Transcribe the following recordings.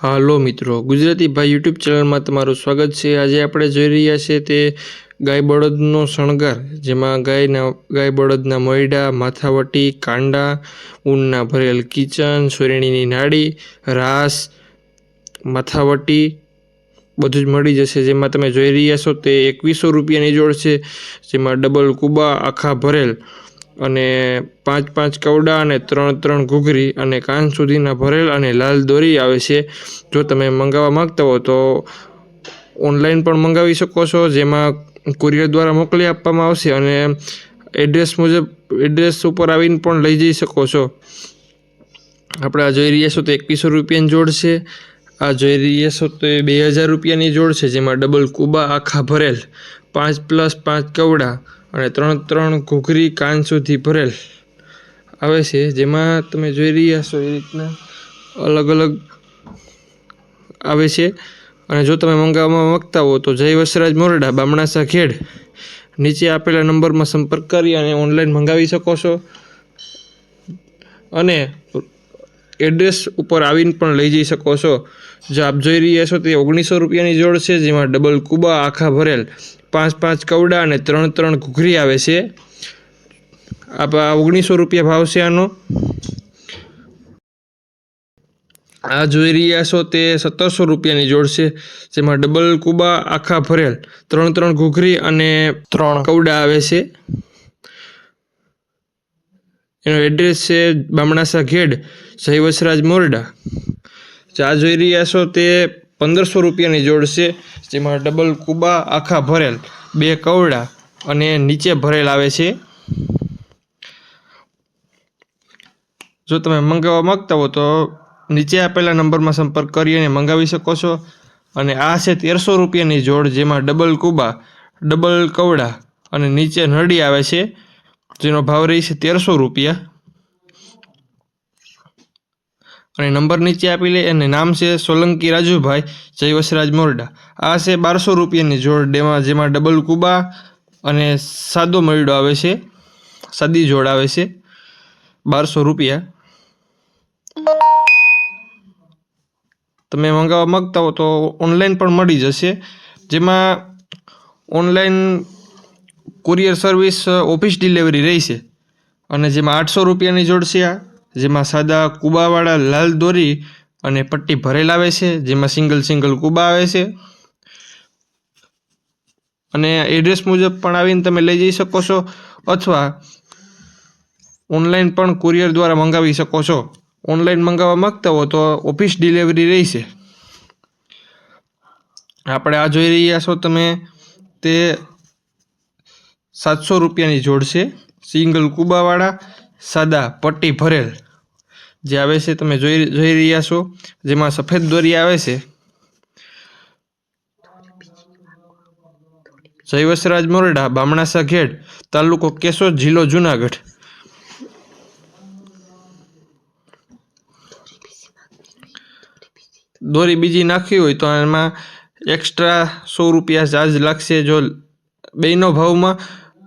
હાલો મિત્રો, ગુજરાતી ભાઈ યુટ્યુબ ચેનલમાં તમારું સ્વાગત છે। આજે આપણે જોઈ રહ્યા છીએ તે ગાય બળદનો શણગાર, જેમાં ગાય બળદના મોયડા, માથાવટી, કાંડા, ઊનના ભરેલ કિચન, સોયણીની નાડી, રાસ, માથાવટી બધું જ મળી જશે। જેમાં તમે જોઈ રહ્યા છો તે 2100 રૂપિયાની જોડ છે, જેમાં ડબલ કુબા આખા ભરેલ અને 5 કવડા અને 3 ઘૂઘરી અને કાન સુધીના ભરેલ અને લાલ દોરી આવે છે। જો તમે મંગાવવા માંગતા હો તો ઓનલાઈન પણ મંગાવી શકો છો, જેમાં કુરિયર દ્વારા મોકલી આપવામાં આવશે અને એડ્રેસ ઉપર આવીને પણ લઈ જઈ શકો છો। આપણે આ જોઈ રહ્યા છો તો 2100 રૂપિયાની જોડ છે। આ જોઈ રહ્યા છો તો 2000 રૂપિયાની જોડ છે, જેમાં ડબલ કુબા આખા ભરેલ 5+5 કવડા અને 3 ઘૂઘરી કાન સુધી ભરેલ આવે છે। જેમાં તમે જોઈ રહ્યા છો એ રીતના અલગ અલગ આવે છે। અને જો તમે મંગાવવા માંગતા હો તો જય વસરાજ મોરડા, બામણાસા ખેડ, નીચે આપેલા નંબરમાં સંપર્ક કરી અને ઓનલાઈન મંગાવી શકો છો અને એડ્રેસ ઉપર આવીને પણ લઈ જઈ શકો છો। જો આપ જોઈ રહ્યા છો તે 1900 રૂપિયાની જોડ છે, જેમાં ડબલ કુબા આખા ભરેલ 5 કવડા અને 3 ઘૂઘરી આવે છે। આ 1900 રૂપિયા ભાવ છે આનો। આ જોઈ રહ્યા છો તે 1700 રૂપિયાની જોડ છે, જેમાં ડબલ કુબા આખા ભરેલ 3 ઘૂઘરી અને 3 કવડા આવે છે। એનો એડ્રેસ છે બામણાસા ખેડ, જય વસરાજ મોરડા। આ જોઈ રહ્યા છો તે 1500 રૂપિયાની જોડ છે, જેમાં ડબલ કુબા આખા ભરેલ 2 કવડા અને નીચે ભરેલ આવે છે। જો તમે મંગાવવા માંગતા હો તો નીચે આપેલા નંબરમાં સંપર્ક કરી અને મંગાવી શકો છો। અને આ છે 1300 રૂપિયાની જોડ, જેમાં ડબલ કુબા, ડબલ કવડા અને નીચે નળી આવે છે, જેનો ભાવ રહી છે 1300 રૂપિયા। અને નંબર નીચે આપી લે અને નામ છે સોલંકી રાજુભાઈ, જય વસરાજ મોરડા। આ છે 1200 રૂપિયાની જોડ, જેમાં ડબલ કુબા અને સાદો મયડો આવે છે, સાદી જોડ આવે છે, 1200 રૂપિયા। તમે મંગાવવા માંગતા હો તો ઓનલાઈન પણ મળી જશે, જેમાં online courier service office delivery રહી છે। અને જેમાં 800 રૂપિયાની જોડ છે આ, જેમાં સાદા કુબાવાળા લાલ દોરી અને પટ્ટી ભરેલ આવે છે, જેમાં સિંગલ કુબા આવે છે। અને એડ્રેસ મુજબ પણ આવીને તમે લઈ જઈ શકો છો, અથવા ઓનલાઈન પણ કુરિયર દ્વારા મંગાવી શકો છો। ઓનલાઈન મંગાવવા માંગતા હો તો ઓફિસ ડિલિવરી રહેશે। આપણે આ જોઈ રહ્યા છો તમે તે 700 રૂપિયાની જોડ છે, સિંગલ કુબાવાળા સાદા પટ્ટી ભરેલ જે આવે છે, તમે જોઈ રહ્યા છો, જેમાં સફેદ દોરી આવે છે। જય વસરાજ મોરડા, બામણાસા ખેડ, તાલુકો કેશોદ, જિલ્લો જુનાગઢ। દોરી બીજી નાખવી હોય તો એમાં એક્સ્ટ્રા 100 રૂપિયા ચાર્જ લાગશે। જો બેનો ભાવમાં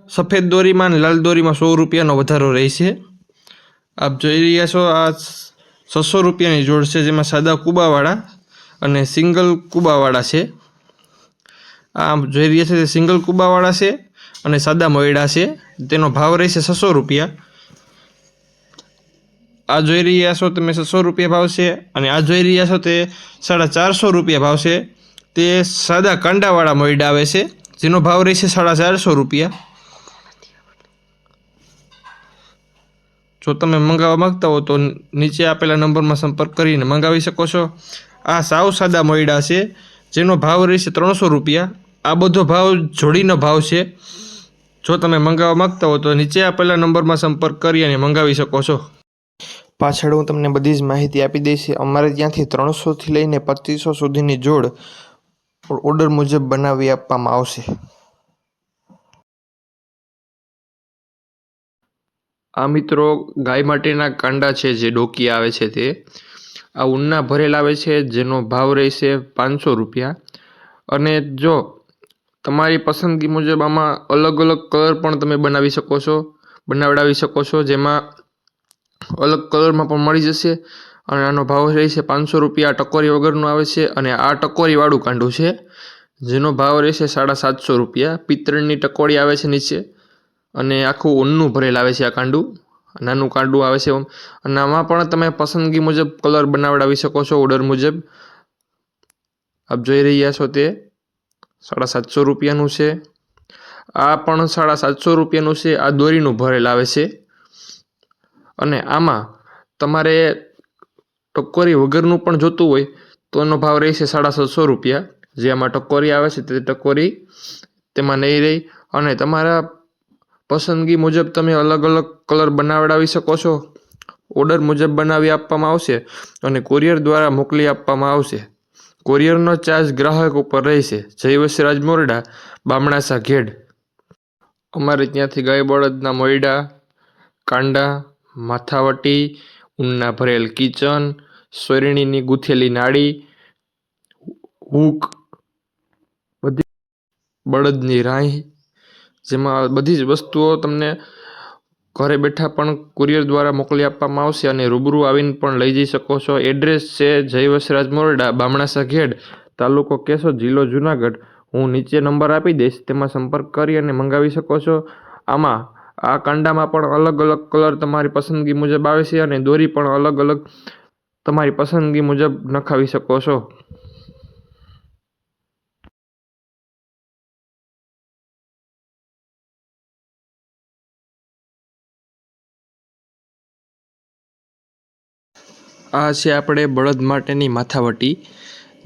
સફેદ દોરીમાં અને લાલ દોરીમાં 100 રૂપિયાનો વધારો રહેશે। આપ જોઈ રહ્યા છો આ 600 રૂપિયાની જોડ છે, જેમાં સાદા કુબાવાળા અને સિંગલ કુબાવાળા છે। આ જોઈ રહ્યા છે તે સિંગલ કુબાવાળા છે અને સાદા મોયડા છે, તેનો ભાવ રહેશે 600 રૂપિયા। આ જોઈ રહ્યા છો તમે 600 રૂપિયા ભાવ છે। અને આ જોઈ રહ્યા છો તે 450 રૂપિયા ભાવ છે, તે સાદા કાંડાવાળા મોયડા આવે છે, જેનો ભાવ રહેશે 450 રૂપિયા। જો તમે મંગાવવા માંગતા હો તો નીચે આપેલા નંબરમાં સંપર્ક કરીને મંગાવી શકો છો। આ સાવ સાદા મોયડા છે, જેનો ભાવ રહેશે 300 રૂપિયા। આ બધો ભાવ જોડીનો ભાવ છે। જો તમે મંગાવવા માંગતા હો તો નીચે આપેલા નંબરમાં સંપર્ક કરી અને મંગાવી શકો છો। પાછળ હું તમને બધી જ માહિતી આપી દઈશ। અમારે ત્યાંથી 300થી લઈને 2500 સુધીની જોડ ઓર્ડર મુજબ બનાવી આપવામાં આવશે। આ મિત્રો ગાય માટેના કાંડા છે, જે ડોકી આવે છે તે આ ઊનના ભરેલ આવે છે, જેનો ભાવ રહેશે 500 રૂપિયા। અને જો તમારી પસંદગી મુજબ આમાં અલગ અલગ કલર પણ તમે બનાવડાવી શકો છો, જેમાં અલગ કલરમાં પણ મળી જશે। અને આનો ભાવ રહેશે 500 રૂપિયા. ટકોરી વગરનું આવે છે અને આ ટકોરીવાળું કાંડું છે જેનો ભાવ રહેશે 750 રૂપિયા. પિત્તળની ટકોરી આવે છે નીચે અને આખું ઊનનું ભરેલ આવે છે. આ કાંડું નાનું કાંડું આવે છે અને આમાં પણ તમે પસંદગી મુજબ કલર બનાવડાવી શકો છો ઓર્ડર મુજબ. આપ જોઈ રહ્યા છો તે 750 રૂપિયાનું છે. આ પણ 750 રૂપિયાનું છે. આ દોરીનું ભરેલ આવે છે અને આમાં તમારે ટકોરી વગરનું પણ જોતું હોય તો એનો ભાવ રહેશે 750 રૂપિયા. જે આમાં ટકોરી આવે છે તે ટકોરી તેમાં નહીં રહી અને તમારા પસંદગી મુજબ તમે અલગ અલગ કલર બનાવડાવી શકો છો. ઓર્ડર મુજબ બનાવી આપવામાં આવશે અને કુરિયર દ્વારા મોકલી આપવામાં આવશે. કુરિયરનો ચાર્જ ગ્રાહક ઉપર રહેશે. જય વસરાજ મોરડા, બામણાસા ઘેડ. અમારે ત્યાંથી ગાય બળદના મોયડા, કાંડા, માથાવટી, ઊનના ભરેલ કિચન, સોયરણીની ગૂંથેલી નાળી, હૂક, બધી બળદની રાઈ, જેમાં બધી જ વસ્તુઓ તમને ઘરે બેઠા પણ કુરિયર દ્વારા મોકલી આપવામાં આવશે અને રૂબરૂ આવીને પણ લઈ જઈ શકો છો. એડ્રેસ છે જય વસરાજ મોરડા, બામણાસા ઘેડ, તાલુકો કેશોદ, જિલ્લો જુનાગઢ. હું નીચે નંબર આપી દઈશ, તેમાં સંપર્ક કરી અને મંગાવી શકો છો. આમાં આ કાંડામાં પણ અલગ અલગ કલર તમારી પસંદગી મુજબ આવે છે અને દોરી પણ અલગ અલગ તમારી પસંદગી મુજબ નખાવી શકો છો. આ છે આપણે બળદ માટેની માથાવટી,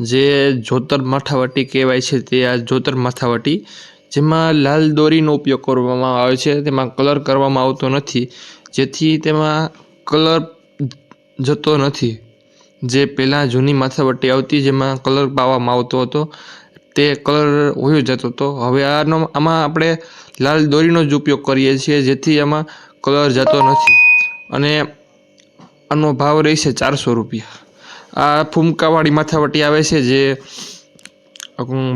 જે જોતર માથાવટી કહેવાય છે. તે આ જોતર માથાવટી જેમાં લાલ દોરીનો ઉપયોગ કરવામાં આવે છે. તેમાં કલર કરવામાં આવતો નથી, જેથી તેમાં કલર જતો નથી. જે પહેલાં જૂની માથાવટી આવતી જેમાં કલર પાવામાં આવતો હતો તે કલર વયો જતો હતો. હવે આમાં આપણે લાલ દોરીનો જ ઉપયોગ કરીએ છીએ, જેથી આમાં કલર જતો નથી અને આનો ભાવ રહેશે 400 રૂપિયા. આ ફૂમકાવાળી માથાવટી આવે છે, જે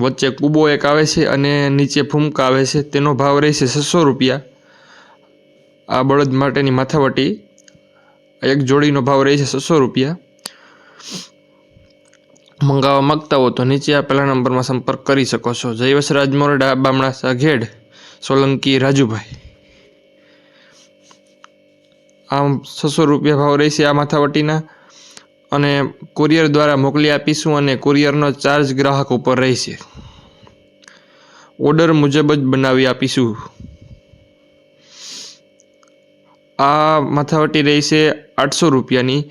વચ્ચે કૂબો એક આવે છે અને નીચે ફૂમકા આવે છે. તેનો ભાવ રહેશે 600 રૂપિયા. આ બળદ માટેની માથાવટી એક જોડીનો ભાવ રહેશે 600 રૂપિયા. મંગાવવા માગતા હો તો નીચે આપેલા નંબરમાં સંપર્ક કરી શકો છો. જય વસરાજ મોરડા, બામણાસા ઘેડ, સોલંકી રાજુભાઈ. આમ 600 રૂપિયા ભાવ રહેશે આ માથાવટીના અને કુરિયર દ્વારા મોકલી આપીશું અને કુરિયરનો ચાર્જ ગ્રાહક ઉપર રહેશે. ઓર્ડર મુજબ જ બનાવી આપીશું. આ માથાવટી રહેશે 800 રૂપિયાની,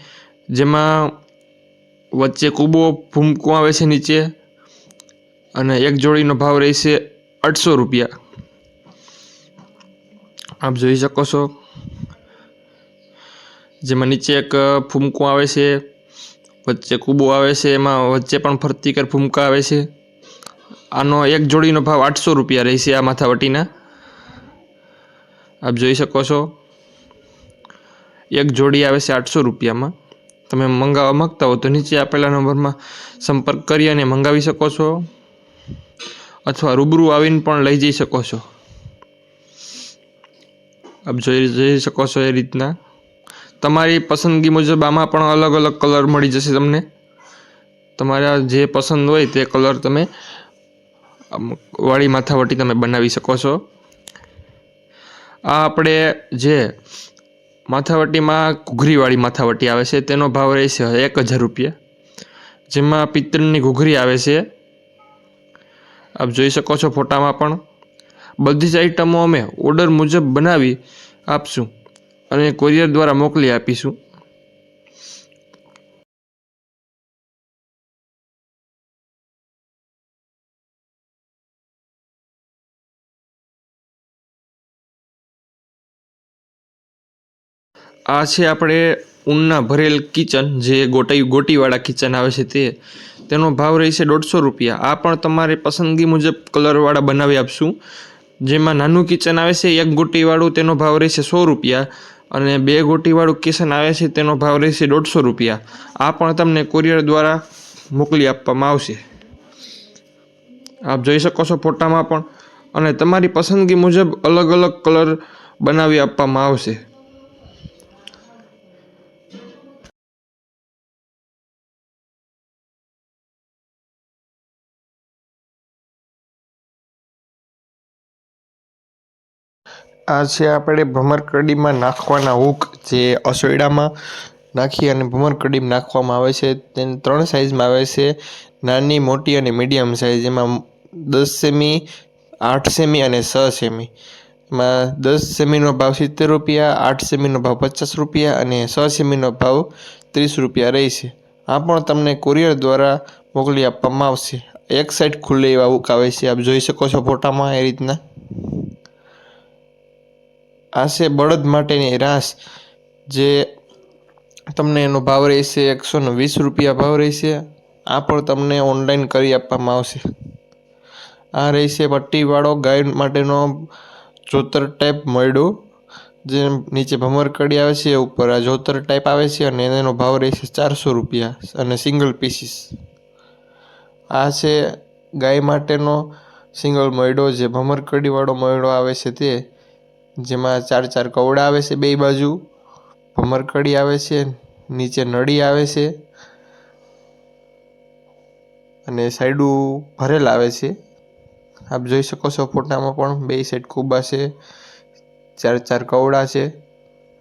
જેમાં વચ્ચે કૂબો ફૂમકું આવે છે નીચે અને એક જોડીનો ભાવ રહેશે 800 રૂપિયા. આપ જોઈ શકો છો, જેમાં નીચે એક ફૂમકું આવે છે, વચ્ચે કૂબો આવે છે, એમાં વચ્ચે પણ ફરતી કર ફૂમકા આવે છે. આનો એક જોડીનો ભાવ 800 રૂપિયા રહેશે આ માથાવટીના. આપ જોઈ શકો છો, એક જોડી આવે છે 800 રૂપિયામાં. તમે મંગાવવા માગતા હો તો નીચે આપેલા નંબરમાં સંપર્ક કરી અને મંગાવી શકો છો અથવા રૂબરૂ આવીને પણ લઈ જઈ શકો છો. આપ જોઈ શકો છો એ રીતના તમારી પસંદગી મુજબ આમાં પણ અલગ અલગ કલર મળી જશે તમને. તમારા જે પસંદ હોય તે કલર તમે વાળી માથાવટી તમે બનાવી શકો છો. આ આપણે જે માથાવટીમાં ઘૂઘરીવાળી માથાવટી આવે છે તેનો ભાવ રહેશે 1000 રૂપિયા, જેમાં પિત્તળની ઘૂઘરી આવે છે. આપ જોઈ શકો છો ફોટામાં પણ. બધી જ આઈટમો અમે ઓર્ડર મુજબ બનાવી આપશું અને કુરિયર દ્વારા મોકલી આપીશું. આ છે આપણે ઊનના ભરેલ કિચન, જે ગોટીવાળા કિચન આવે છે તેનો ભાવ રહેશે 150 રૂપિયા. આ પણ તમારી પસંદગી મુજબ કલરવાળા બનાવી આપશું. જેમાં નાનું કિચન આવે છે એક ગોટીવાળું, તેનો ભાવ રહેશે 100 રૂપિયા અને 2 ગોટીવાળું કિચન આવે છે તેનો ભાવ રહેશે 150 રૂપિયા. આ પણ તમને કુરિયર દ્વારા મોકલી આપવામાં આવશે. આપ જોઈ શકો છો ફોટામાં પણ અને તમારી પસંદગી મુજબ અલગ અલગ કલર બનાવી આપવામાં આવશે. આ છે આપણે ભમરકડીમાં નાખવાના હૂક, જે અસોયડામાં નાખી અને ભમરકડીમાં નાખવામાં આવે છે. તેને 3 સાઇઝમાં આવે છે: નાની, મોટી અને મીડિયમ સાઇઝ. એમાં 10 સેમી, 8 સેમી અને 6 સેમી. એમાં 10 સેમીનો ભાવ 70 રૂપિયા, 8 સેમીનો ભાવ 50 રૂપિયા અને 6 સેમીનો ભાવ 30 રૂપિયા રહેશે. આ પણ તમને કુરિયર દ્વારા મોકલી આપવામાં આવશે. એક સાઈડ ખુલ્લે એવા હૂક આવે છે, આપ જોઈ શકો છો ફોટામાં એ રીતના. આ છે બળદ માટેની રાસ, જે તમને એનો ભાવ રહેશે 120 રૂપિયા ભાવ રહેશે. આ પણ તમને ઓનલાઈન કરી આપવામાં આવશે. આ રહેશે પટ્ટીવાળો ગાય માટેનો જોતર ટાઈપ મોયડો, જે નીચે ભમરકડી આવે છે, ઉપર આ જોતર ટાઈપ આવે છે અને એનો ભાવ રહેશે 400 રૂપિયા અને સિંગલ પીસીસ. આ છે ગાય માટેનો સિંગલ મોયડો, જે ભમરકડીવાળો મોયડો આવે છે તે, જેમાં 4 કવડા આવે છે, બે બાજુ ભમરકડી આવે છે, નીચે નળી આવે છે અને સાઈડું ભરેલ આવે છે. આપ જોઈ શકો છો ફોટામાં પણ બે સાઈડ કુબા છે, 4 કવડા છે.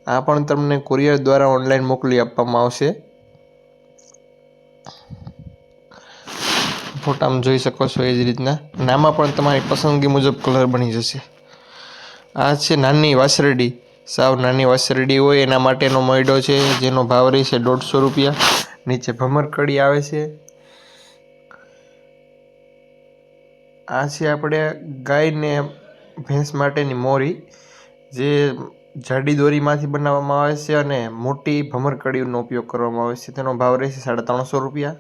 આ પણ તમને કુરિયર દ્વારા ઓનલાઈન મોકલી આપવામાં આવશે. ફોટામાં જોઈ શકો છો એ જ રીતના. આમાં પણ તમારી પસંદગી મુજબ કલર બની જશે. આ છે નાની વાસરડી, સાવ નાની વાસરડી હોય એના માટેનો મોયડો છે, જેનો ભાવ રહેશે 150 રૂપિયા. નીચે ભમરકડી આવે છે. આ છે આપણે ગાય ને ભેંસ માટેની મોરી, જે જાડી દોરીમાંથી બનાવવામાં આવે છે અને મોટી ભમરકડીનો ઉપયોગ કરવામાં આવે છે. તેનો ભાવ રહેશે 350 રૂપિયા.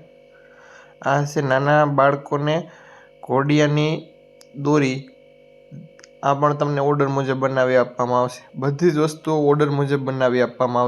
આ છે નાના બાળકોને ઘોડિયાની દોરી. આ પણ તમને ઓર્ડર મુજબ બનાવી આપવામાં આવશે. બધી જ વસ્તુઓ ઓર્ડર મુજબ બનાવી આપવામાં આવશે.